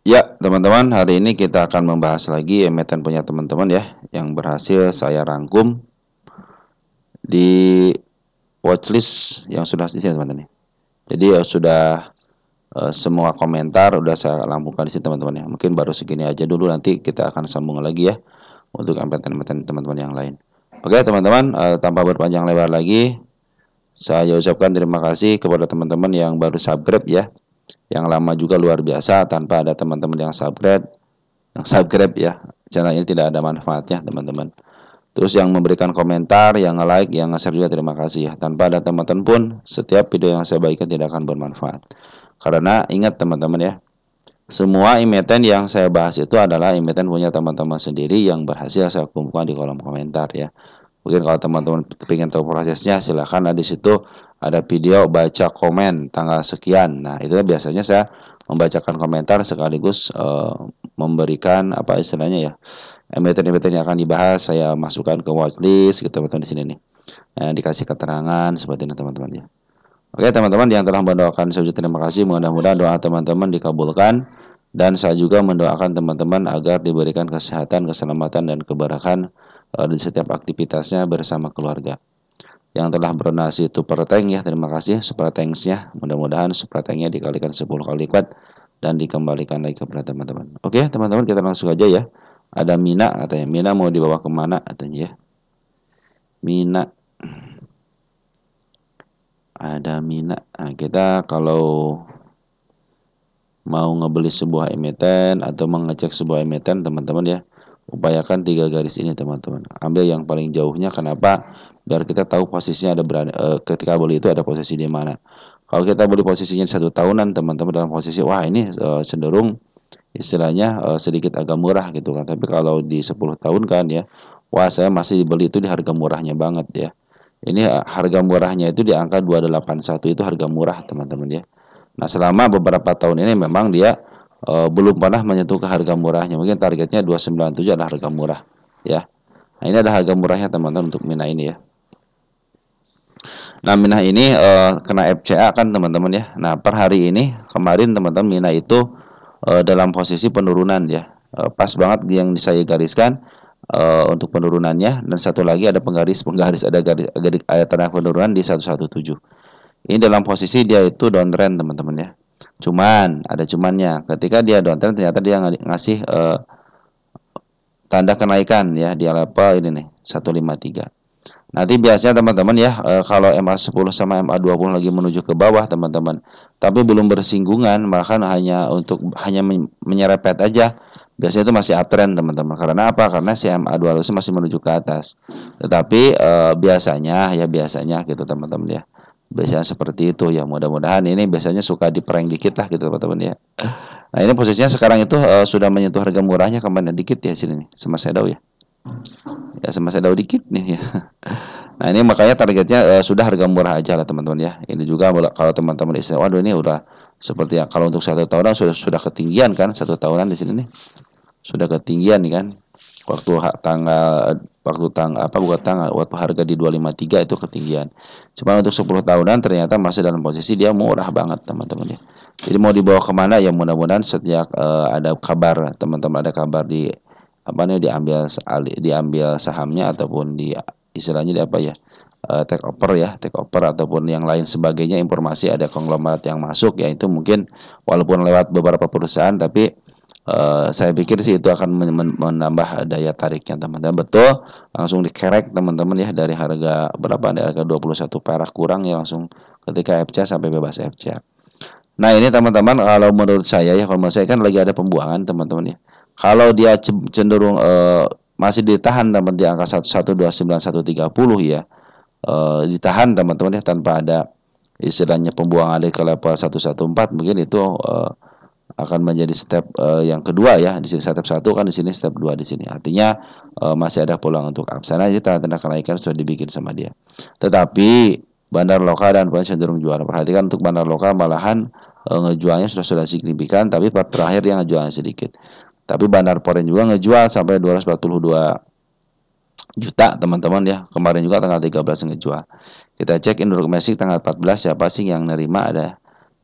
Ya, teman-teman, hari ini kita akan membahas lagi emiten punya teman-teman ya, yang berhasil saya rangkum di watchlist yang sudah di sini teman-teman. Jadi sudah semua komentar udah saya lampungkan di sini teman-teman ya. Mungkin baru segini aja dulu, nanti kita akan sambung lagi ya untuk emiten-emiten teman-teman yang lain. Oke teman-teman, tanpa berpanjang lebar lagi, saya ucapkan terima kasih kepada teman-teman yang baru subscribe ya. Yang lama juga luar biasa, tanpa ada teman-teman yang subscribe ya, channel ini tidak ada manfaatnya teman-teman. Terus yang memberikan komentar, yang nge-like, yang nge-share juga terima kasih ya. Tanpa ada teman-teman pun setiap video yang saya bagikan tidak akan bermanfaat. Karena ingat teman-teman ya, semua emiten yang saya bahas itu adalah emiten punya teman-teman sendiri yang berhasil saya kumpulkan di kolom komentar ya. Mungkin kalau teman-teman ingin tahu prosesnya, silahkan di situ ada video baca komen tanggal sekian. Nah, itu biasanya saya membacakan komentar sekaligus memberikan apa istilahnya ya, emiten-emiten yang akan dibahas saya masukkan ke watchlist gitu teman-teman di sini nih. Nah, dikasih keterangan seperti ini teman-teman ya. Oke teman-teman yang telah mendoakan, saya ucapkan terima kasih. Mudah-mudahan doa teman-teman dikabulkan, dan saya juga mendoakan teman-teman agar diberikan kesehatan, keselamatan, dan keberkahan di setiap aktivitasnya bersama keluarga. Yang telah berdonasi super tank ya, terima kasih super tanksnya. Mudah-mudahan super tanknya dikalikan 10 kali lipat dan dikembalikan lagi kepada teman-teman. Oke teman-teman, kita langsung aja ya. Ada Mina katanya, Mina mau dibawa kemana katanya ya. Mina, ada Mina. Nah, kita kalau mau ngebeli sebuah emiten atau mengecek sebuah emiten teman-teman ya, upayakan 3 garis ini teman-teman. Ambil yang paling jauhnya, kenapa? Biar kita tahu posisinya ada berada, ketika beli itu ada posisi di mana. Kalau kita beli posisinya 1 tahunan teman-teman, dalam posisi wah ini cenderung istilahnya sedikit agak murah gitu kan. Tapi kalau di 10 tahun kan ya, wah saya masih beli itu di harga murahnya banget ya. Ini harga murahnya itu di angka 281, itu harga murah teman-teman ya. Nah, selama beberapa tahun ini memang dia belum pernah menyentuh ke harga murahnya. Mungkin targetnya 297 adalah harga murah ya. Nah, ini ada harga murahnya teman-teman untuk Mina ini ya. Nah, Mina ini kena FCA kan teman-teman ya. Nah, per hari ini kemarin teman-teman Mina itu dalam posisi penurunan ya. Pas banget yang saya gariskan untuk penurunannya, dan satu lagi ada penggaris ada tanda penurunan di 117. Ini dalam posisi dia itu downtrend teman-teman ya. Cuman ada cumannya, ketika dia downtrend ternyata dia ngasih tanda kenaikan ya di level ini nih 153. Nanti biasanya teman-teman ya, kalau MA10 sama MA20 lagi menuju ke bawah teman-teman, tapi belum bersinggungan, bahkan hanya menyerepet aja, biasanya itu masih uptrend teman-teman. Karena apa? Karena si MA200 masih menuju ke atas. Tetapi biasanya gitu teman-teman ya. Biasanya seperti itu ya. Mudah-mudahan ini biasanya suka di prank dikit lah gitu teman-teman ya. Nah, ini posisinya sekarang itu sudah menyentuh harga murahnya kemana dikit ya sini nih, sama shadow ya. Ya sama shadow dikit nih ya. Nah, ini makanya targetnya sudah harga murah aja lah teman-teman ya. Ini juga kalau teman-teman istilah, waduh ini udah seperti ya, kalau untuk 1 tahunan sudah ketinggian kan, 1 tahunan di sini nih sudah ketinggian nih kan. Waktu harga di 253 itu ketinggian. Cuma untuk 10 tahunan ternyata masih dalam posisi dia murah banget teman-teman ya. Jadi mau dibawa kemana ya, mudah-mudahan setiap ada kabar teman-teman, ada kabar di apa nih, diambil sahamnya, ataupun di istilahnya di apa ya, take over ataupun yang lain sebagainya, informasi ada konglomerat yang masuk ya, itu mungkin walaupun lewat beberapa perusahaan, tapi saya pikir sih itu akan menambah daya tariknya teman-teman. Betul, langsung dikerek teman-teman ya, dari harga berapa, dari harga 21 perak kurang ya, langsung ketika FCA sampai bebas FCA. Nah, ini teman-teman, kalau menurut saya ya, kalau menurut saya kan lagi ada pembuangan teman-teman ya. Kalau dia cenderung masih ditahan teman di angka 129 130 ya, ditahan teman-teman ya, tanpa ada istilahnya pembuangan ke level 114, mungkin itu akan menjadi step yang kedua ya. Di sini step 1 kan, di sini step 2 di sini. Artinya masih ada peluang untuk upside. Jadi tanda-tanda kenaikan sudah dibikin sama dia. Tetapi bandar lokal dan cenderung jual. Perhatikan untuk bandar lokal malahan ngejualnya sudah signifikan, tapi part terakhir yang ngejualnya sedikit. Tapi bandar foreign juga ngejual sampai 242 juta teman-teman ya. Kemarin juga tanggal 13 ngejual. Kita cek Indo domestik tanggal 14, siapa sih yang nerima, ada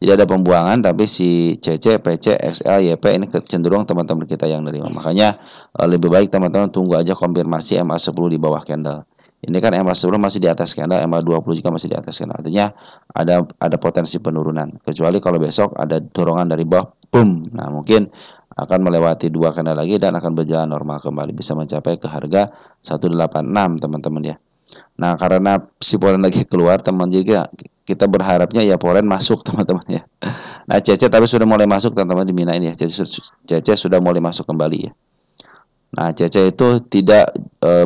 tidak ada pembuangan, tapi si CC, PC, XL, YP ini cenderung teman-teman kita yang nerima. Makanya lebih baik teman-teman tunggu aja konfirmasi MA10 di bawah candle. Ini kan MA10 masih di atas candle, MA20 juga masih di atas candle. Artinya ada potensi penurunan. Kecuali kalau besok ada dorongan dari bawah, boom. Nah, mungkin akan melewati 2 candle lagi dan akan berjalan normal kembali, bisa mencapai ke harga 186 teman-teman ya. Nah, karena si polen lagi keluar teman, jadi kita berharapnya ya polen masuk teman-teman ya. Nah, CC tapi sudah mulai masuk teman-teman di Mina ini ya. CC sudah mulai masuk kembali ya. Nah, CC itu tidak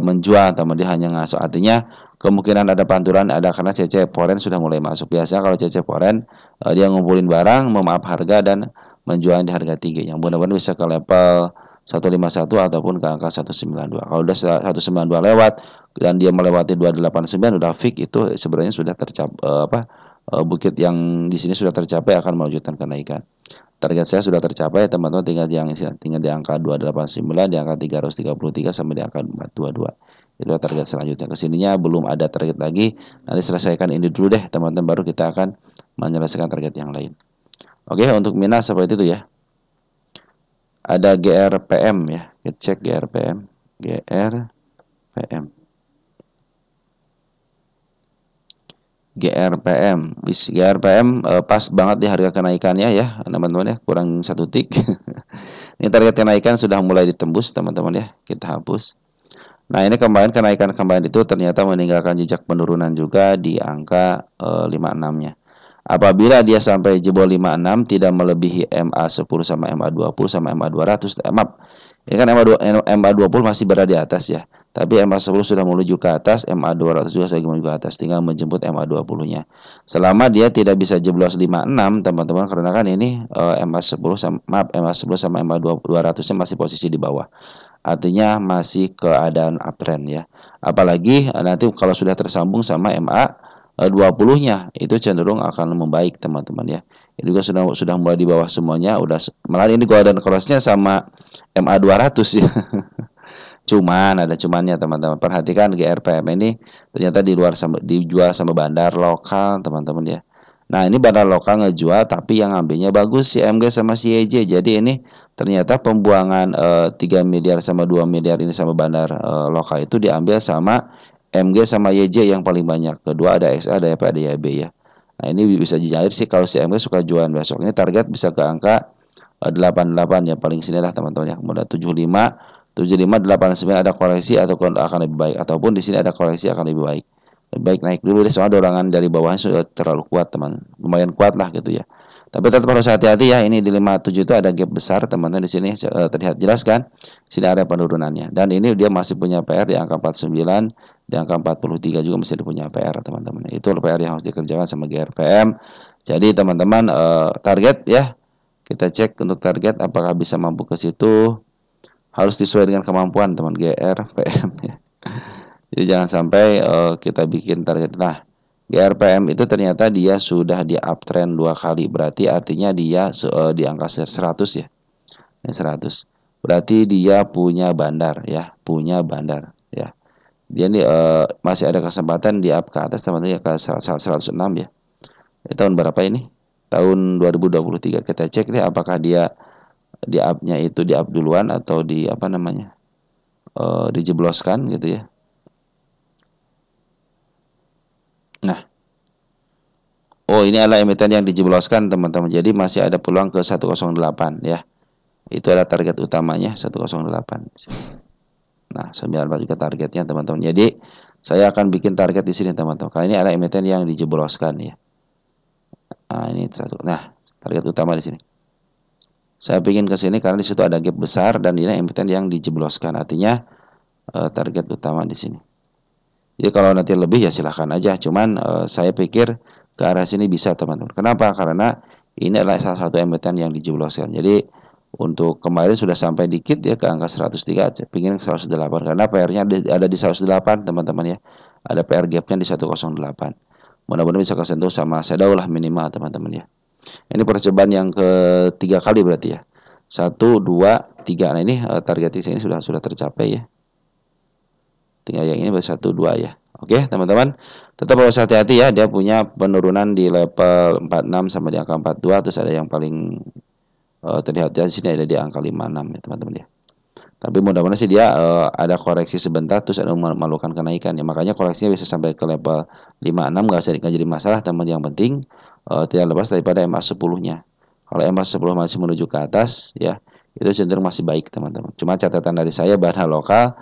menjual teman, dia hanya ngasuk. Artinya kemungkinan ada panturan ada karena CC polen sudah mulai masuk. Biasanya kalau CC polen dia ngumpulin barang, memaaf harga dan menjual di harga 3 yang benar-benar bisa ke level 151 ataupun ke angka 192. Kalau udah 192 lewat dan dia melewati 289 udah fix, itu sebenarnya sudah tercapai bukit yang di sini sudah tercapai, akan melanjutkan kenaikan. Target saya sudah tercapai teman-teman, tinggal di angka 289, di angka 333 sampai di angka 422. Itu target selanjutnya. Kesininya belum ada target lagi. Nanti selesaikan ini dulu deh teman-teman, baru kita akan menyelesaikan target yang lain. Oke, untuk Mina seperti itu ya. Ada GRPM ya, kita cek GRPM. GRPM pas banget di harga kenaikannya ya teman-teman ya, kurang 1 tik. Ini target kenaikan sudah mulai ditembus teman-teman ya, kita hapus. Nah, ini kemarin kenaikan kemarin itu ternyata meninggalkan jejak penurunan juga di angka 56-nya. Apabila dia sampai jebol 56 tidak melebihi MA10 sama MA20 sama MA200, ini kan MA20 masih berada di atas ya. Tapi MA10 sudah menuju ke atas, MA200 juga sedang menuju ke atas, tinggal menjemput MA20-nya. Selama dia tidak bisa jeblos 56, teman-teman, karena kan ini MA10 sama MA200-nya masih posisi di bawah. Artinya masih keadaan uptrend ya. Apalagi nanti kalau sudah tersambung sama MA20-nya, itu cenderung akan membaik teman-teman ya. Ini juga sudah mulai di bawah semuanya, malah ini golden cross-nya sama MA200 ya. Cuman ada cumannya teman-teman. Perhatikan GRPM ini ternyata dijual sama bandar lokal teman-teman ya. Nah, ini bandar lokal ngejual tapi yang ambilnya bagus si MG sama si YJ. Jadi ini ternyata pembuangan 3 miliar sama 2 miliar ini sama bandar lokal itu diambil sama MG sama YJ yang paling banyak. Kedua ada XA, ada YP, ada YB ya. Nah, ini bisa dijalir sih kalau si MG suka jualan besok. Ini target bisa ke angka 88 ya, paling sini lah teman-teman ya. Kemudian 75 89 ada koreksi atau akan lebih baik, ataupun di sini ada koreksi akan lebih baik. Lebih baik naik dulu deh, soalnya dorongan dari bawahnya sudah terlalu kuat teman, lumayan kuat lah gitu ya. Tapi tetap harus hati-hati ya, ini di 57 itu ada gap besar teman-teman, di sini terlihat jelas kan. Sini ada penurunannya dan ini dia masih punya PR di angka 49, di angka 43 juga masih punya PR teman-teman. Itu PR yang harus dikerjakan sama GRPM. Jadi teman-teman target ya, kita cek untuk target apakah bisa mampu ke situ. Harus sesuai dengan kemampuan teman GRPM ya. Jadi jangan sampai kita bikin target. Nah, GRPM itu ternyata dia sudah di uptrend 2 kali, berarti artinya dia di angka 100 ya. Ini 100. Berarti dia punya bandar ya, ya. Dia ini masih ada kesempatan di up ke atas teman-teman ya, ke 106 ya. Ini tahun berapa ini? Tahun 2023. Kita cek deh apakah dia di up-nya itu di up duluan atau di apa namanya dijebloskan gitu ya. Nah, ini adalah emiten yang dijebloskan teman-teman, jadi masih ada peluang ke 108 ya. Itu adalah target utamanya 108. Nah, 94 juga targetnya teman-teman. Jadi saya akan bikin target di sini teman-teman, karena ini adalah emiten yang dijebloskan ya. Nah, ini target utama di sini. Saya ingin ke sini karena di situ ada gap besar dan ini emiten yang dijebloskan, artinya target utama di sini. Jadi kalau nanti lebih ya silahkan aja, cuman saya pikir ke arah sini bisa teman-teman. Kenapa? Karena ini adalah salah satu emiten yang dijebloskan. Jadi untuk kemarin sudah sampai dikit ya ke angka 103, pingin 108 karena PR-nya ada di 108 teman-teman ya. Ada PR gapnya di 108. Mudah-mudahan bisa kesentuh sama shadow lah minimal teman-teman ya. Ini percobaan yang ketiga kali berarti ya. 1, 2, 3. Nah, ini target ini sudah tercapai ya. Tinggal yang ini 1, 2 ya. Oke, teman-teman. Tetap harus hati-hati ya, dia punya penurunan di level 46 sama di angka 42, terus ada yang paling terlihat di sini ada di angka 56 ya, teman-teman ya. Tapi mudah-mudahan sih dia ada koreksi sebentar terus ada melakukan kenaikan ya. Makanya koreksinya bisa sampai ke level 56 nggak jadi masalah, teman. Yang penting tidak lepas daripada MA 10-nya. Kalau MA 10 masih menuju ke atas ya, itu cenderung masih baik, teman-teman. Cuma catatan dari saya bahan lokal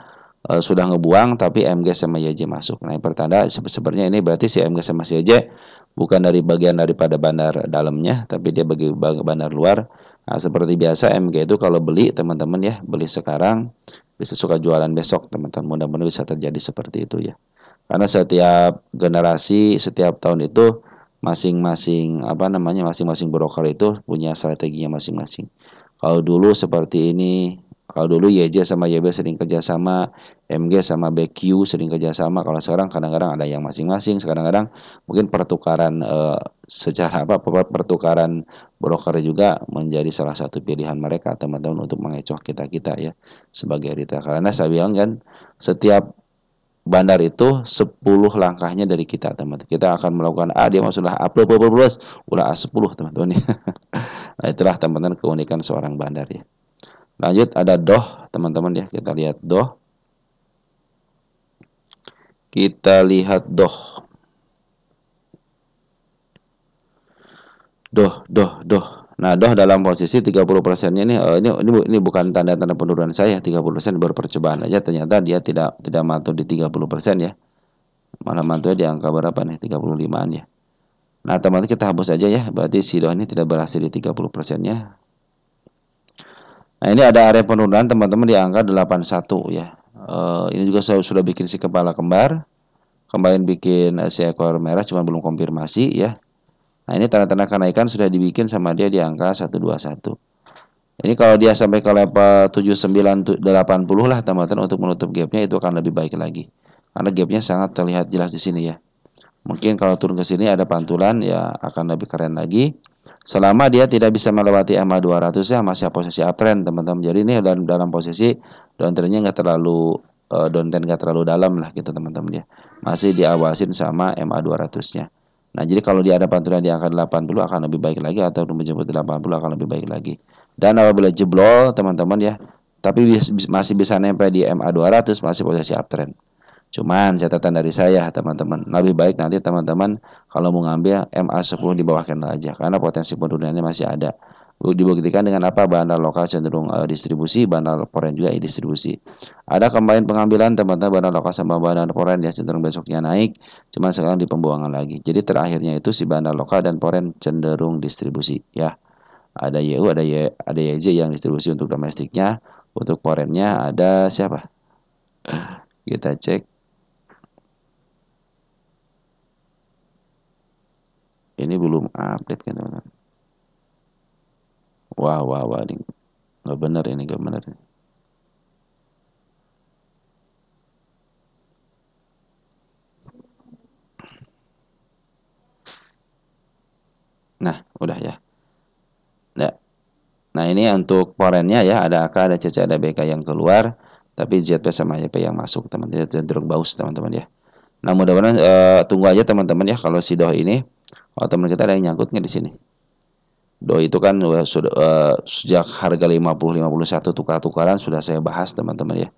sudah ngebuang tapi MG sama YJ masuk. Nah, pertanda sebenarnya ini berarti si MG sama si YJ bukan dari bagian daripada bandar dalamnya, tapi dia bagi bandar luar. Nah, seperti biasa MG itu kalau beli, teman-teman ya, beli sekarang bisa suka jualan besok, teman-teman. Mudah-mudahan bisa terjadi seperti itu ya. Karena setiap generasi, setiap tahun itu masing-masing broker itu punya strateginya masing-masing. Kalau dulu seperti ini, kalau dulu YJ sama YB sering kerjasama, MG sama BQ sering kerjasama. Kalau sekarang kadang-kadang ada yang masing-masing. Kadang-kadang mungkin pertukaran pertukaran broker juga menjadi salah satu pilihan mereka, teman-teman, untuk mengecoh kita ya sebagai retail. Karena saya bilang kan, setiap bandar itu 10 langkahnya dari kita, teman-teman. Kita akan melakukan A, dia maksudnya A plus, udah A10, teman-teman ya. Nah, itulah teman-teman keunikan seorang bandar ya. Lanjut ada DOH, teman-teman ya. Kita lihat DOH. Kita lihat DOH. DOH. Nah, DOH dalam posisi 30%-nya ini bukan tanda-tanda penurunan saya, 30% baru percobaan aja, ternyata dia tidak mantul di 30% ya. Malah mantul di angka berapa nih? 35-an ya. Nah, teman-teman kita hapus aja ya, berarti si DOH ini tidak berhasil di 30%-nya. Nah, ini ada area penurunan, teman-teman, di angka 81 ya. Ini juga saya sudah bikin si kepala kembar. Kemarin bikin si ekor merah, cuma belum konfirmasi ya. Nah, ini tanda-tanda kenaikan sudah dibikin sama dia di angka 121. Ini kalau dia sampai ke level 7980 lah, teman-teman, untuk menutup gapnya itu akan lebih baik lagi. Karena gapnya sangat terlihat jelas di sini ya. Mungkin kalau turun ke sini ada pantulan ya akan lebih keren lagi. Selama dia tidak bisa melewati MA 200 ya, masih posisi uptrend, teman-teman. Jadi ini dalam posisi downtrendnya nggak terlalu downtrend nggak terlalu dalam lah gitu, teman-teman ya. Masih diawasin sama MA 200-nya. Nah, jadi kalau dia ada pantulan di angka 80 akan lebih baik lagi, atau menjemput 80 akan lebih baik lagi. Dan apabila jeblol, teman-teman ya, tapi masih bisa nempel di MA 200, masih posisi uptrend. Cuman catatan dari saya, teman-teman, lebih baik nanti teman-teman kalau mau ngambil MA 10 di bawah candle aja, karena potensi penurunannya masih ada. Dibuktikan dengan apa? Bandar lokal cenderung distribusi, bandar foreign juga distribusi. Ada kembali pengambilan, teman-teman, bandar lokal sama bandar foreign ya cenderung besoknya naik, cuman sekarang di pembuangan lagi. Jadi terakhirnya itu si bandar lokal dan foreign cenderung distribusi ya. Ada YU, ada YJ yang distribusi untuk domestiknya, untuk foreignnya ada siapa? Kita cek. Ini belum update kan, teman-teman. Wah, ini nggak benar, ini nggak benar. Nah, udah ya. Nah, ini untuk foreignnya ya, ada AK, ada CC, ada BK yang keluar, tapi ZP sama YP yang masuk, teman-teman. Cenderung bagus, teman-teman ya. Nah, mudah-mudahan tunggu aja, teman-teman ya, kalau si DOH ini, kalau teman kita ada yang nyangkut nggak di sini. DOH itu kan sudah sejak harga 50-51 tukar-tukaran sudah saya bahas, teman-teman ya.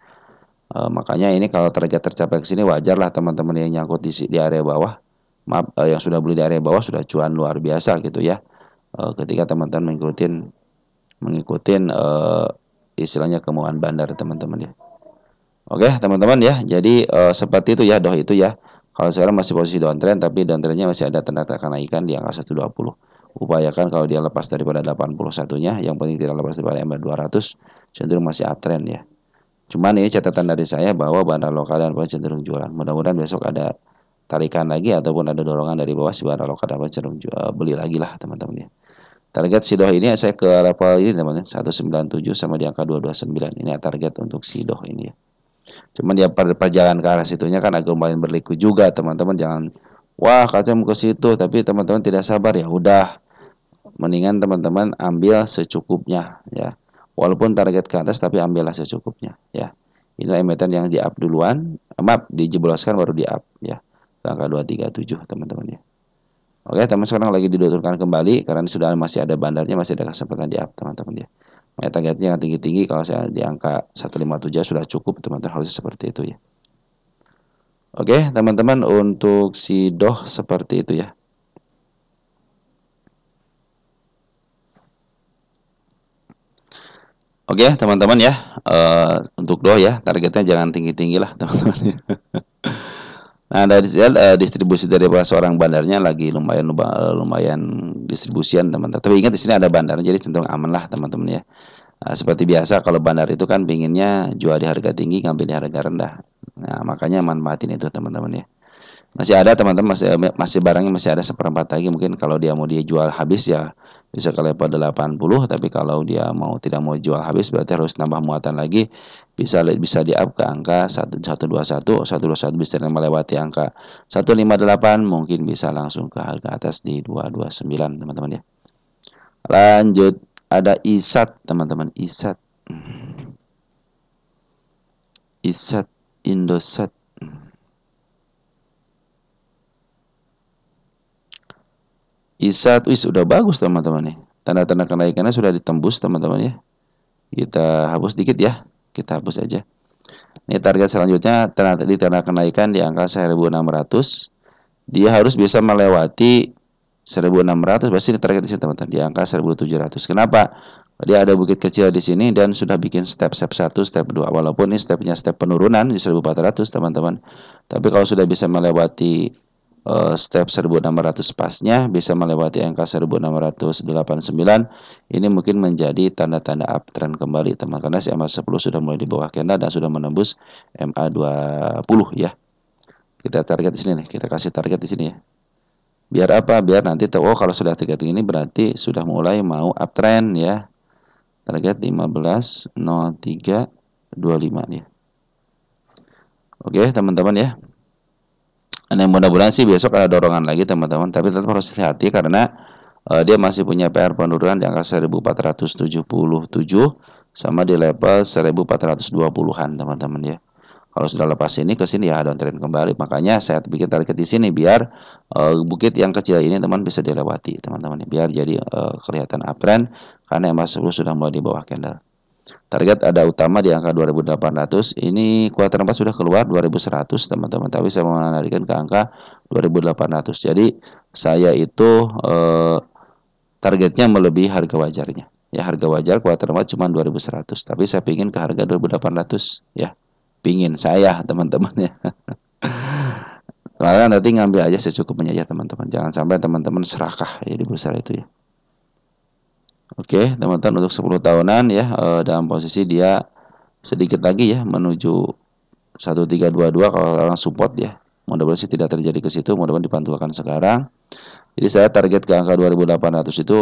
Makanya ini kalau target tercapai ke sini wajar lah, teman-teman yang nyangkut di area bawah. Maaf, yang sudah beli di area bawah sudah cuan luar biasa gitu ya. Ketika teman-teman mengikutin istilahnya kemauan bandar, teman-teman ya. Oke, teman-teman ya. Jadi seperti itu ya DOH itu ya. Kalau sekarang masih posisi downtrend, tapi downtrendnya masih ada tanda kenaikan di angka 120. Upayakan kalau dia lepas daripada 81-nya, yang penting tidak lepas daripada MA 200, cenderung masih uptrend ya. Cuman ini catatan dari saya bahwa bandar lokal dan foreign cenderung jualan. Mudah-mudahan besok ada tarikan lagi ataupun ada dorongan dari bawah si bandar lokal dan foreign cenderung beli lagi lah, teman-teman ya. Target si DOH ini saya ke level ini, teman-teman, 197 sama di angka 229. Ini target untuk si DOH ini ya. Cuman dia pada perjalanan ke arah situnya kan agak lumayan berliku juga, teman-teman. Jangan wah kacau ke situ tapi teman-teman tidak sabar, ya udah, mendingan teman-teman ambil secukupnya ya. Walaupun target ke atas tapi ambillah secukupnya ya. Inilah emiten yang di up duluan, maaf, dijebloskan baru di up ya. Angka 237 teman-teman ya. Oke, teman sekarang lagi diturunkan kembali karena sudah masih ada bandarnya, masih ada kesempatan di up teman-teman ya. Makanya targetnya yang tinggi-tinggi, kalau saya di angka 157 sudah cukup teman-teman, harusnya seperti itu ya. Oke, teman-teman, untuk si doh seperti itu ya. Oke, teman-teman ya. Untuk doh ya, targetnya jangan tinggi-tinggi lah, teman-teman. Nah, dari distribusi dari seorang bandarnya lagi lumayan distribusian, teman-teman. Tapi ingat di sini ada bandar, jadi cenderung aman lah, teman-teman ya. Nah, seperti biasa kalau bandar itu kan pinginnya jual di harga tinggi, ngambil di harga rendah. Nah, makanya manfaatin itu, teman-teman ya. Masih ada teman-teman, masih barangnya masih ada seperempat lagi, mungkin kalau dia mau dia jual habis ya bisa ke level 80, tapi kalau dia tidak mau jual habis berarti harus nambah muatan lagi, bisa di up ke angka 121 bisa melewati angka 158, mungkin bisa langsung ke harga atas di 229 teman-teman ya. Lanjut, ada ISAT teman-teman, ISAT Indosat. ISAT, wis sudah bagus teman-teman nih. Tanda-tanda kenaikannya sudah ditembus teman-teman ya. Kita hapus dikit ya. Kita hapus aja. Ini target selanjutnya di tanda kenaikan di angka 1600. Dia harus bisa melewati 1600, pasti ini target di sini teman-teman, di angka 1700. Kenapa? Dia ada bukit kecil di sini dan sudah bikin step 1, step 2. Walaupun ini step penurunan di 1400 teman-teman. Tapi kalau sudah bisa melewati step 1600 pasnya, bisa melewati angka 1689, ini mungkin menjadi tanda-tanda uptrend kembali teman, karena si MA10 sudah mulai di bawah candle dan sudah menembus MA20 ya. Kita target di sini nih, kita kasih target di sini ya. Biar apa? Biar nanti tahu, oh kalau sudah target ini berarti sudah mulai mau uptrend ya. Target 15.0325 nih. Oke, teman-teman ya. Dan mudah-mudahan sih besok ada dorongan lagi teman-teman, tapi tetap harus hati-hati karena dia masih punya PR penurunan di angka 1477 sama di level 1420-an teman-teman ya. Kalau sudah lepas ini ke sini ya downtrend kembali. Makanya saya bikin target di sini biar bukit yang kecil ini teman bisa dilewati teman-teman, biar jadi kelihatan uptrend karena MA10 sudah mulai di bawah candle. Target ada utama di angka 2800. Ini kuartal 4 sudah keluar 2100 teman-teman, tapi saya mau menarikkan ke angka 2800. Jadi saya itu targetnya melebihi harga wajarnya. Ya, harga wajar kuartal 4 cuma 2100, tapi saya pingin ke harga 2800 ya. Pingin saya teman-teman ya. Maka nanti ngambil aja secukupnya ya teman-teman. Jangan sampai teman-teman serakah ya di bursa itu ya. Oke, teman-teman, untuk 10 tahunan ya dalam posisi dia sedikit lagi ya menuju 1322 kalau orang support ya. Mudah-mudahan sih tidak terjadi ke situ, mudah-mudahan dipantulkan sekarang. Jadi saya target ke angka 2800 itu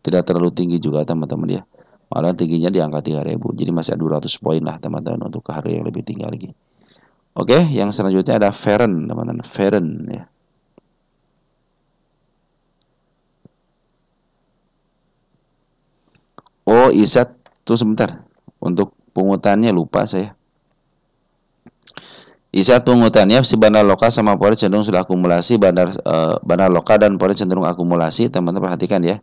tidak terlalu tinggi juga teman-teman ya. Malah tingginya di angka 3000. Jadi masih ada 200 poin lah teman-teman untuk ke harga yang lebih tinggi lagi. Oke, yang selanjutnya ada Feren teman-teman, Feren ya. Oh, ISAT tuh sebentar. Untuk pungutannya lupa saya. ISAT pungutannya si bandar lokal sama Polri cenderung sudah akumulasi, bandar lokal dan Polri cenderung akumulasi, teman-teman perhatikan ya.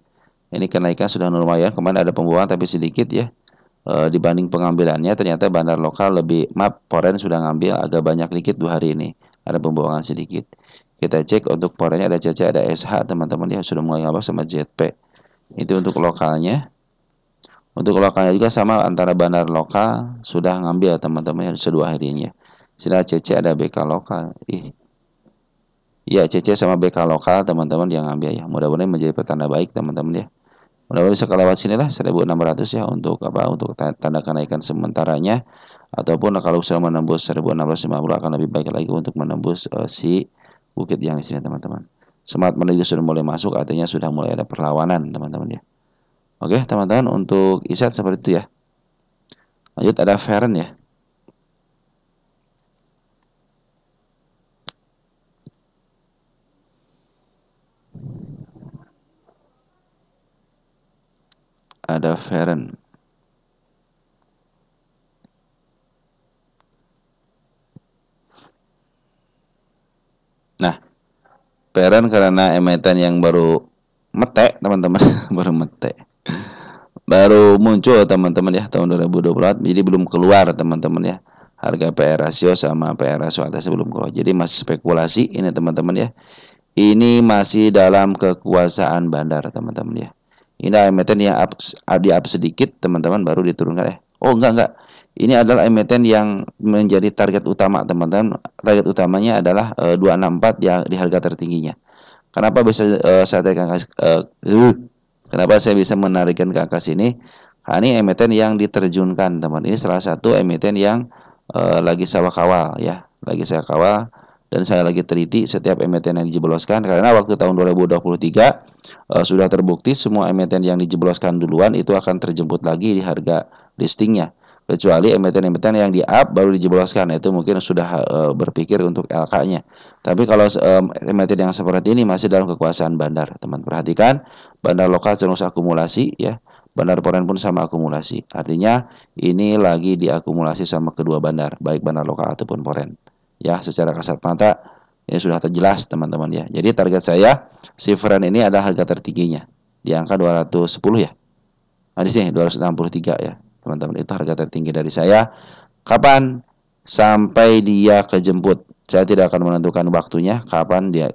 Ini kenaikan sudah lumayan, kemarin ada pembuangan tapi sedikit ya. Dibanding pengambilannya ternyata bandar lokal lebih, Poren sudah ngambil agak banyak dikit 2 hari ini. Ada pembuangan sedikit. Kita cek untuk Porennya ada CC, ada SH teman-teman ya, sudah mulai ngabak sama ZP. Itu untuk lokalnya. Untuk lokalnya juga sama, antara bandar lokal sudah ngambil teman-teman ya, 2 hari ini ya. Sudah CC ada BK lokal. Iya, CC sama BK lokal teman-teman yang ngambil ya. Mudah-mudahan menjadi pertanda baik teman-teman ya. Mudah-mudahan bisa kelewat sinilah 1600 ya untuk untuk tanda kenaikan sementaranya, ataupun kalau sudah menembus 1650 akan lebih baik lagi untuk menembus si bukit yang di sini teman-teman. Smart menuju sudah mulai masuk, artinya sudah mulai ada perlawanan teman-teman ya. Oke teman-teman, untuk ISAT seperti itu ya. Lanjut ada Feren ya. Ada Feren. Feren karena emiten yang baru mete teman-teman baru mete, baru muncul teman-teman ya tahun 2024, jadi belum keluar teman-teman ya. Harga PR rasio sama PR rasio atas belum keluar, jadi masih spekulasi ini teman-teman ya. Ini masih dalam kekuasaan bandar teman-teman ya. Ini emiten yang di up sedikit teman-teman baru diturunkan. Oh enggak. Ini adalah emiten yang menjadi target utama teman-teman. Target utamanya adalah 264 ya, di harga tertingginya. Kenapa bisa saya tekan kenapa saya bisa menarikkan ke angka sini? Karena ini emiten yang diterjunkan teman. Ini salah satu emiten yang lagi saya kawal ya, lagi saya kawal. Dan saya lagi teliti setiap emiten yang dijebloskan, karena waktu tahun 2023 sudah terbukti semua emiten yang dijebloskan duluan itu akan terjemput lagi di harga listingnya, kecuali emiten-emiten yang di up baru dijebloskan, itu mungkin sudah berpikir untuk LK-nya. Tapi kalau emiten yang seperti ini masih dalam kekuasaan bandar, teman perhatikan, bandar lokal terus akumulasi ya, bandar poren pun sama akumulasi, artinya ini lagi diakumulasi sama kedua bandar, baik bandar lokal ataupun poren. Ya, secara kasat mata ini sudah terjelas teman-teman ya. Jadi target saya si Feren ini ada harga tertingginya di angka 210 ya. Nah, di sini 263 ya, teman-teman. Itu harga tertinggi dari saya. Kapan sampai dia kejemput? Saya tidak akan menentukan waktunya kapan dia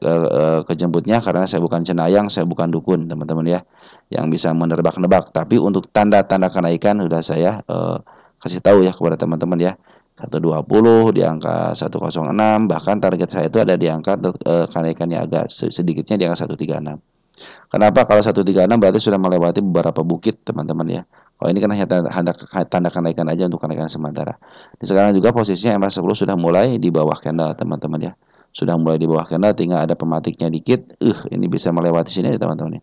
kejemputnya, karena saya bukan cenayang, saya bukan dukun, teman-teman ya, yang bisa menebak-nebak. Tapi untuk tanda-tanda kenaikan sudah saya kasih tahu ya kepada teman-teman ya. 120 di angka 106, bahkan target saya itu ada di angka kenaikannya agak sedikitnya di angka 136. Kenapa? Kalau 136 berarti sudah melewati beberapa bukit teman-teman ya. Kalau ini kan hanya tanda kenaikan aja untuk kenaikan sementara. Di sekarang juga posisinya MA10 sudah mulai di bawah candle teman-teman ya. Sudah mulai di bawah candle, tinggal ada pematiknya dikit. Ini bisa melewati sini aja teman-teman ya.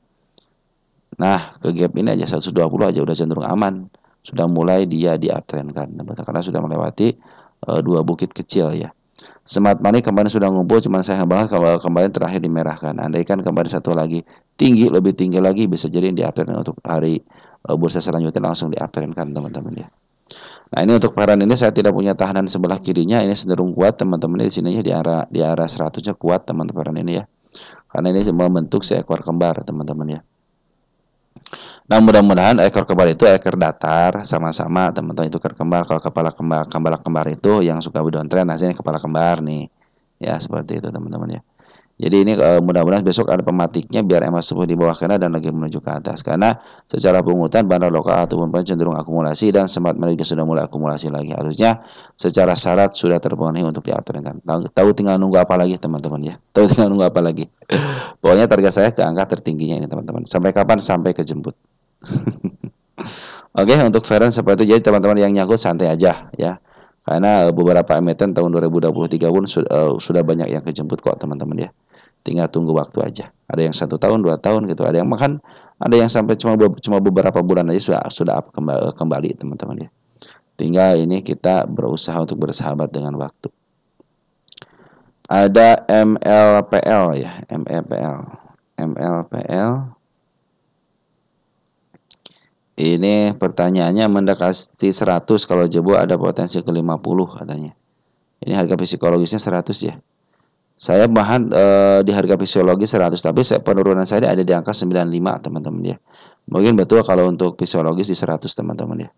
Nah, ke gap ini aja 120 aja udah cenderung aman. Sudah mulai dia di uptrend kan, karena sudah melewati dua bukit kecil ya. Smart money kemarin sudah ngumpul, cuman sayang banget kalau kemarin terakhir dimerahkan. Andaikan kemarin satu lagi tinggi, lebih tinggi lagi, bisa jadi di uptrend untuk hari bursa selanjutnya langsung di uptrend kan teman-teman ya. Nah, ini untuk paran ini saya tidak punya tahanan sebelah kirinya, ini cenderung kuat teman-teman di sini ya, di arah 100-nya kuat teman-teman ini ya. Karena ini membentuk seekor kembar teman-teman ya. Nah, mudah-mudahan ekor kembar itu ekor datar sama-sama teman-teman, itu ekor kembar. Kalau kepala kembar itu yang suka downtrend, hasilnya kepala kembar nih ya, seperti itu teman-teman ya. Jadi ini mudah-mudahan besok ada pematiknya biar MA10 di bawah kena dan lagi menuju ke atas, karena secara pungutan bandar lokal ataupun cenderung akumulasi, dan smart money juga sudah mulai akumulasi lagi. Harusnya secara syarat sudah terpenuhi untuk diaturkan. Tahu tinggal nunggu apa lagi teman-teman ya. Tahu tinggal nunggu apa lagi. Pokoknya target saya ke angka tertingginya ini teman-teman. Sampai kapan? Sampai kejemput. Oke, untuk Feren seperti itu. Jadi teman-teman yang nyangkut santai aja ya. Karena beberapa emiten tahun 2023 pun sudah banyak yang kejemput kok teman-teman ya. Tinggal tunggu waktu aja. Ada yang 1 tahun, 2 tahun gitu. Ada yang bahkan ada yang sampai cuma beberapa bulan aja sudah up kembali teman-teman ya. Tinggal ini kita berusaha untuk bersahabat dengan waktu. Ada MLPL ya, MLPL. Ini pertanyaannya mendekati 100, kalau jebol ada potensi ke 50 katanya. Ini harga psikologisnya 100 ya. Saya bahan di harga fisiologis 100, tapi penurunan saya ada di angka 95 teman-teman ya. Mungkin betul kalau untuk fisiologis di 100 teman-teman ya.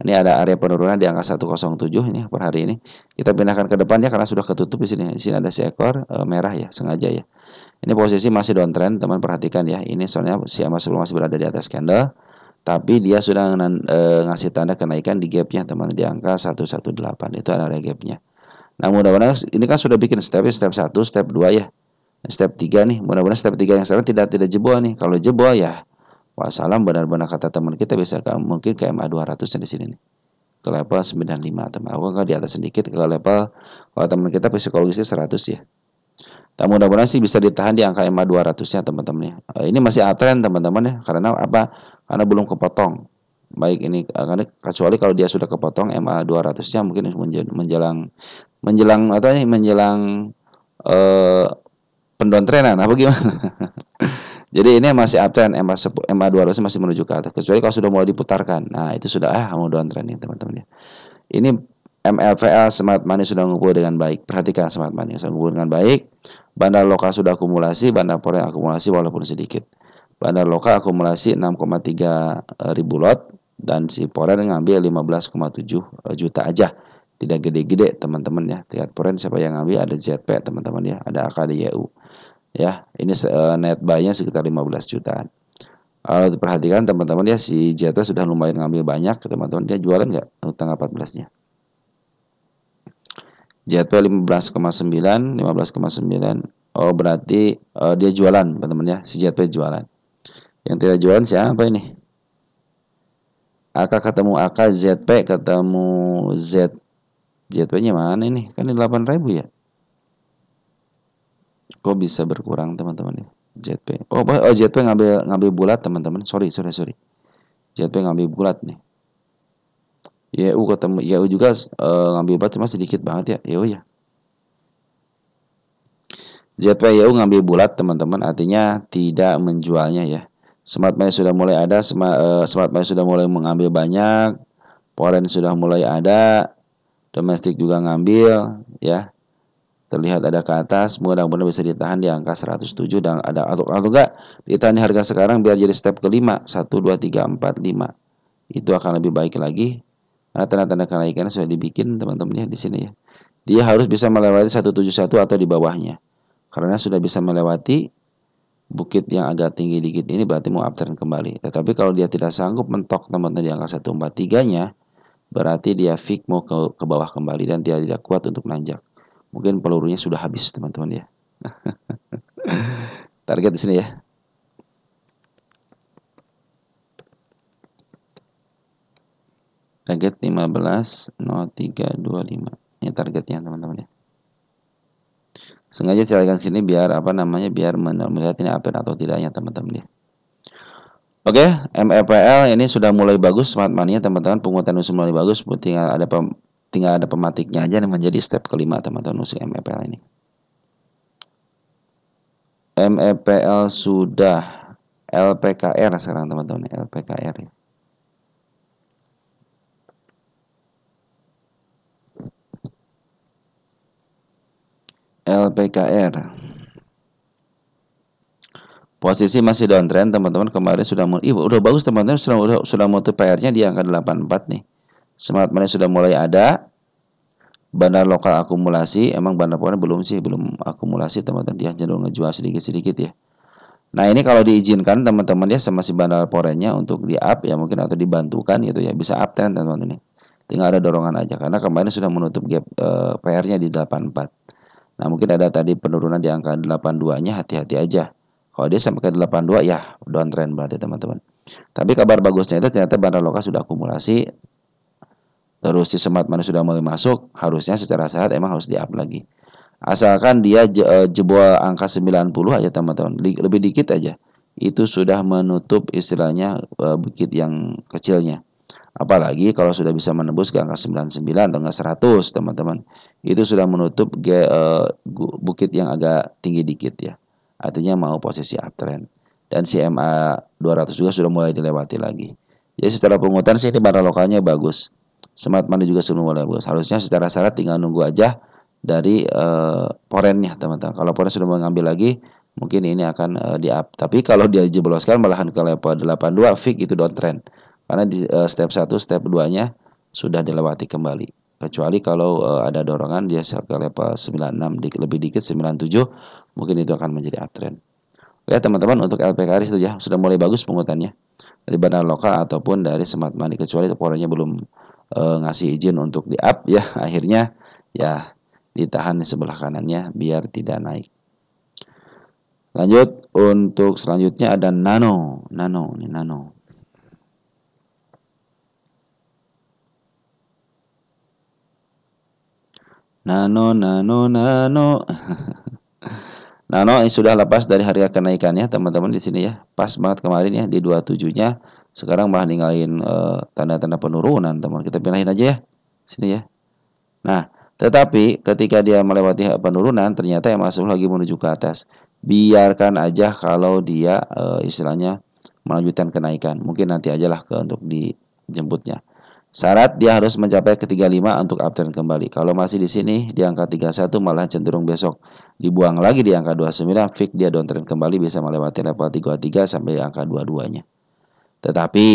Ini ada area penurunan di angka 107 ini per hari ini. Kita pindahkan ke depannya karena sudah ketutup di sini. Di sini ada seekor merah ya, sengaja ya. Ini posisi masih downtrend, teman perhatikan ya. Ini soalnya si MA10 masih berada di atas candle, tapi dia sudah ngasih tanda kenaikan di gapnya teman, di angka 118. Itu ada gapnya. Nah, mudah-mudahan ini kan sudah bikin step 1, step 2 ya. Step 3 nih, mudah-mudahan step 3 yang sekarang tidak jebol nih. Kalau jebol ya wassalam, benar-benar kata teman kita bisa mungkin ke MA 200 di sini nih. Ke level 95 teman. Aku kan di atas sedikit ke level, kalau teman kita psikologisnya 100 ya. Dan mudah-mudahan sih bisa ditahan di angka MA 200-nya teman-teman ya. Ini masih uptrend teman-teman ya. Karena apa? Karena belum kepotong. Baik ini karena kecuali kalau dia sudah kepotong MA 200-nya mungkin menjelang pendontrenan apa gimana. Jadi ini masih uptrend, MA 200 masih menuju ke atas, kecuali kalau sudah mulai diputarkan. Nah, itu sudah mau downtrend nih teman-teman ya. Ini MLVL smart money sudah mengumpul dengan baik. Perhatikan smart money sudah mengumpul dengan baik. Bandar lokal sudah akumulasi, bandar foreign akumulasi walaupun sedikit. Bandar lokal akumulasi 6,3 ribu lot dan si foreign ngambil 15,7 juta aja. Tidak gede-gede teman-teman ya. Tingkat foreign siapa yang ngambil? Ada ZP teman-teman ya, ada AKDYU. Ya, ini net buy-nya sekitar 15 jutaan. Kalau diperhatikan teman-teman ya, si ZP sudah lumayan ngambil banyak teman-teman. Dia jualan nggak tanggal 14-nya? ZP 15,9. Oh, berarti dia jualan teman-teman ya, si ZP jualan. Yang tidak jualan siapa ini? AK ketemu AK, ZP ketemu Z. ZP-nya mana ini? Kan ini 8.000 ya. Kok bisa berkurang teman-teman ya? ZP. Oh, ZP ngambil bulat teman-teman. Sorry. ZP ngambil bulat nih. YU ketemu YU juga ngambil bulat cuma sedikit banget ya. YU ya. ZP YU ngambil bulat teman-teman, artinya tidak menjualnya ya. Smart money sudah mulai ada, smart money sudah mulai mengambil banyak, foreign sudah mulai ada, domestik juga ngambil ya. Terlihat ada ke atas, mudah-mudahan bisa ditahan di angka 107 dan ada atau enggak ditahan di harga sekarang biar jadi step kelima 1 2 3 4 5. Itu akan lebih baik lagi. Karena tanda-tanda kenaikan sudah dibikin teman-teman ya di sini ya. Dia harus bisa melewati 171 atau di bawahnya. Karena sudah bisa melewati bukit yang agak tinggi dikit ini berarti mau uptrend kembali. Tetapi kalau dia tidak sanggup mentok teman-teman di angka 143-nya, berarti dia fix mau ke bawah kembali dan dia tidak kuat untuk nanjak. Mungkin pelurunya sudah habis teman-teman ya. Target di sini ya. Target 15.0325. Ini targetnya teman-teman ya. Sengaja saya lihat sini biar biar melihat ini uptrend atau tidaknya teman-teman ya. Oke, MEPL ini sudah mulai bagus smart money-nya teman-teman, penguatan sudah mulai bagus, tinggal ada pematiknya aja yang menjadi step kelima teman-teman untuk MEPL ini. MEPL sudah LPKR sekarang teman-teman, LPKR ya. LPKR posisi masih downtrend teman-teman, kemarin sudah udah bagus teman-teman, sudah multiplier-nya di angka 84 nih. Smart money sudah mulai ada. Bandar lokal akumulasi, emang bandar foreign belum akumulasi teman-teman, dia cenderung ngejual sedikit-sedikit ya. Nah, ini kalau diizinkan teman-teman ya sama si bandar foreign-nya untuk di up ya mungkin atau dibantukan gitu ya, bisa uptrend teman-teman ini. Tinggal ada dorongan aja karena kemarin sudah menutup gap PR-nya di 84. Nah, mungkin ada tadi penurunan di angka 82-nya, hati-hati aja. Kalau dia sampai ke 82 ya downtrend berarti teman-teman. Tapi kabar bagusnya itu ternyata bandar lokal sudah akumulasi. Terus si smart money sudah mulai masuk, harusnya secara sehat emang harus di up lagi. Asalkan dia jebol angka 90 aja teman-teman, lebih dikit aja. Itu sudah menutup istilahnya bukit yang kecilnya. Apalagi kalau sudah bisa menembus ke angka 99 atau enggak 100 teman-teman. Itu sudah menutup bukit yang agak tinggi dikit ya. Artinya mau posisi uptrend. Dan si MA 200 juga sudah mulai dilewati lagi. Jadi setelah penguatan sih ini barang lokalnya bagus. Smart money juga sudah mulai bagus. Harusnya secara syarat tinggal nunggu aja dari foreign-nya teman-teman. Kalau foreign sudah mengambil lagi, mungkin ini akan di up. Tapi kalau dia jebloskan malahan ke level 82 fix itu downtrend. Karena di step 1, step 2-nya sudah dilewati kembali. Kecuali kalau ada dorongan dia ke level 96 lebih dikit 97, mungkin itu akan menjadi uptrend. Oke teman-teman, untuk LPKR itu ya sudah mulai bagus penguatannya dari bandar lokal ataupun dari smart money, kecuali foreign-nya belum ngasih izin untuk di up ya, akhirnya ya ditahan di sebelah kanannya biar tidak naik. Lanjut, untuk selanjutnya ada Nano. Nano ini sudah lepas dari harga kenaikannya teman-teman di sini ya. Pas banget kemarin ya di 27-nya. Sekarang malah ninggalin tanda-tanda penurunan teman. Kita pindahin aja ya sini ya. Nah, tetapi ketika dia melewati penurunan ternyata yang masuk lagi menuju ke atas. Biarkan aja kalau dia istilahnya melanjutkan kenaikan. Mungkin nanti ajalah untuk dijemputnya. Syarat dia harus mencapai ke 35 untuk uptrend kembali. Kalau masih di sini di angka 31 malah cenderung besok dibuang lagi di angka 29, fix dia downtrend kembali bisa melewati level 33 sampai angka 22-nya. Tetapi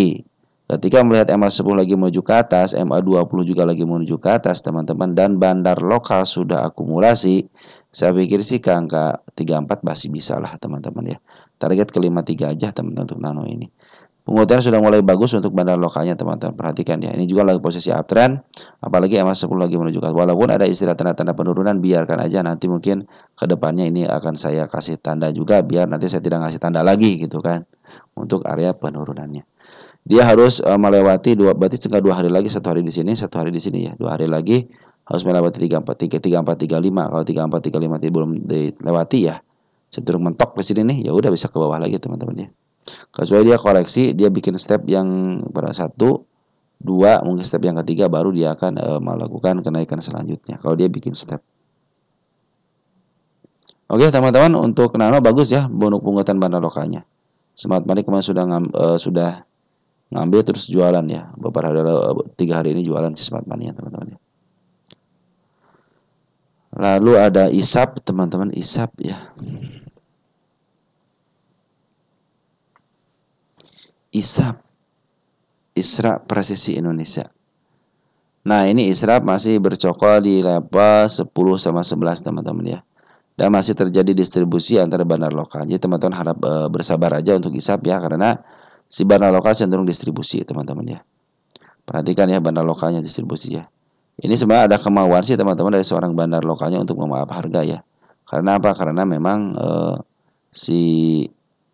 ketika melihat MA10 lagi menuju ke atas, MA20 juga lagi menuju ke atas teman-teman, dan bandar lokal sudah akumulasi, saya pikir sih ke angka 34 masih bisa lah teman-teman ya. Target ke 53 aja teman-teman untuk nano ini. Pengutian sudah mulai bagus untuk bandar lokalnya teman-teman. Perhatikan ya. Ini juga lagi posisi uptrend. Apalagi MA10 lagi menunjukkan. Walaupun ada istilah tanda-tanda penurunan, biarkan aja. Nanti mungkin ke depannya ini akan saya kasih tanda juga. Biar nanti saya tidak ngasih tanda lagi gitu kan. Untuk area penurunannya. Dia harus melewati berarti tinggal 2 hari lagi. 1 hari di sini, 1 hari di sini ya. 2 hari lagi harus melewati 3435. Kalau 3435 belum dilewati ya, cenderung mentok di sini nih. Ya udah bisa ke bawah lagi teman-teman ya. Kecuali dia koreksi, dia bikin step yang pada 1, 2, mungkin step yang ketiga baru dia akan melakukan kenaikan selanjutnya. Kalau dia bikin step. Oke teman-teman, untuk nano bagus ya bonus penguatan bandar lokalnya. Smart Money kemarin sudah ngambil terus jualan ya. Beberapa hari 3 hari ini jualan si Smart Money ya teman-teman ya. Lalu ada ISAP teman-teman, ISAP ya. ISAP, ISRA Presisi Indonesia. Nah ini ISRA masih bercokol di level 10 sama 11 teman-teman ya. Dan masih terjadi distribusi antara bandar lokal. Jadi teman-teman harap bersabar aja untuk ISAP ya. Karena si bandar lokal cenderung distribusi teman-teman ya. Perhatikan ya bandar lokalnya distribusi ya. Ini sebenarnya ada kemauan sih teman-teman dari seorang bandar lokalnya untuk memaaf harga ya. Karena apa? Karena memang si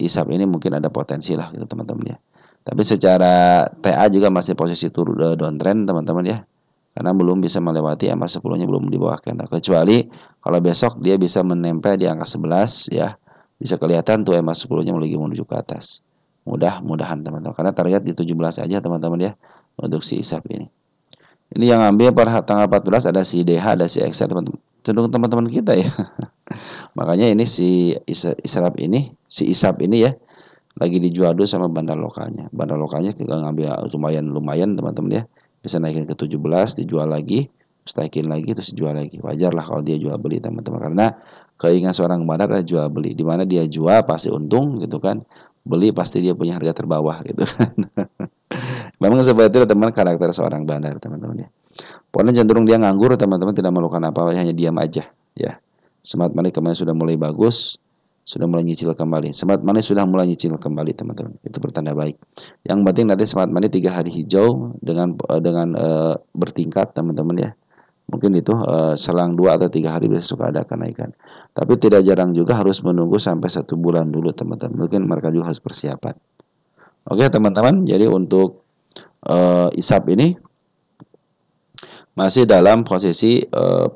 ISAP ini mungkin ada potensi lah gitu teman-teman ya. Tapi secara TA juga masih posisi turun downtrend teman-teman ya. Karena belum bisa melewati MA10-nya, belum di bawah candle. Kecuali kalau besok dia bisa menempel di angka 11 ya. Bisa kelihatan tuh MA10-nya lagi menuju ke atas. Mudah-mudahan teman-teman. Karena target di 17 aja teman-teman ya untuk si ISAP ini. Ini yang ambil pada tanggal 14 ada si DH, ada si XR teman-teman. Cenderung teman-teman kita ya. Makanya ini si ISAP ini, si ISAP ini ya lagi dijual dulu sama bandar lokalnya. Bandar lokalnya kita ngambil lumayan teman-teman ya. Bisa naikin ke 17, dijual lagi, terus naikin lagi, terus dijual lagi. Wajar lah kalau dia jual beli teman-teman. Karena keinginan seorang bandar adalah jual beli. Dimana dia jual pasti untung gitu kan. Beli pasti dia punya harga terbawah gitu kan. Memang seperti itu teman karakter seorang bandar teman-teman ya. Pokoknya cenderung dia nganggur teman-teman, tidak melakukan apa-apa, hanya diam aja ya. Smart Money kemarin sudah mulai bagus. Sudah mulai nyicil kembali. Smart Money sudah mulai nyicil kembali teman-teman. Itu bertanda baik. Yang penting nanti Smart Money 3 hari hijau dengan bertingkat teman-teman ya. Mungkin itu selang 2 atau 3 hari bisa suka ada kenaikan. Tapi tidak jarang juga harus menunggu sampai 1 bulan dulu teman-teman. Mungkin mereka juga harus persiapan. Oke teman-teman. Jadi untuk ISAP ini masih dalam posisi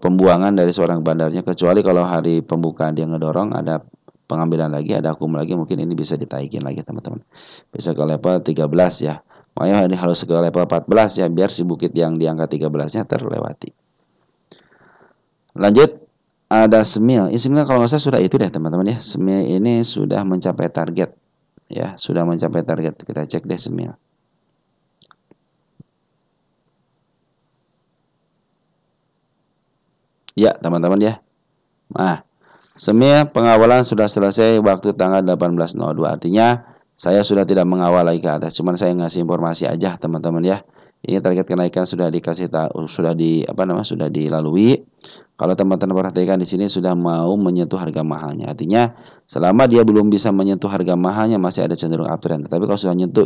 pembuangan dari seorang bandarnya. Kecuali kalau hari pembukaan dia ngedorong ada pengambilan lagi, ada akum lagi, mungkin ini bisa ditaikin lagi teman-teman. Bisa ke level 13 ya. Makanya ini harus ke level 14 ya, biar si bukit yang di angka 13-nya terlewati. Lanjut, ada SMIL. SMIL kalau nggak salah sudah itu deh teman-teman ya. SMIL ini sudah mencapai target. Ya, sudah mencapai target. Kita cek deh SMIL. Ya, teman-teman ya. Nah, SMIL pengawalan sudah selesai waktu tanggal 18.02. Artinya saya sudah tidak mengawal lagi ke atas. Cuman saya ngasih informasi aja teman-teman ya. Ini target kenaikan sudah dikasih tahu, sudah dilalui. Kalau teman-teman perhatikan di sini sudah mau menyentuh harga mahalnya. Artinya selama dia belum bisa menyentuh harga mahalnya masih ada cenderung uptrend. Tapi kalau sudah nyentuh,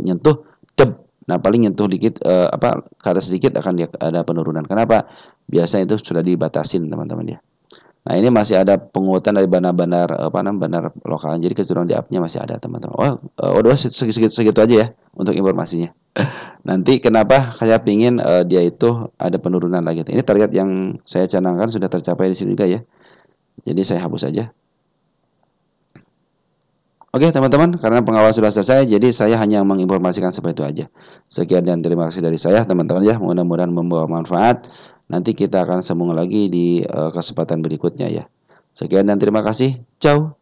nah paling nyentuh dikit ke atas sedikit akan ada penurunan. Kenapa? Biasanya itu sudah dibatasin teman-teman ya. Nah ini masih ada penguatan dari bandar lokal. Jadi kecenderungan di up-nya masih ada teman-teman. Udah segitu aja ya untuk informasinya. Nanti kenapa saya pingin dia itu ada penurunan lagi. Ini target yang saya canangkan sudah tercapai di sini juga ya. Jadi saya hapus aja. Oke teman-teman, karena pengawalan sudah selesai, jadi saya hanya menginformasikan seperti itu aja. Sekian dan terima kasih dari saya teman-teman ya. Mudah-mudahan membawa manfaat. Nanti kita akan sambung lagi di kesempatan berikutnya ya. Sekian dan terima kasih. Ciao.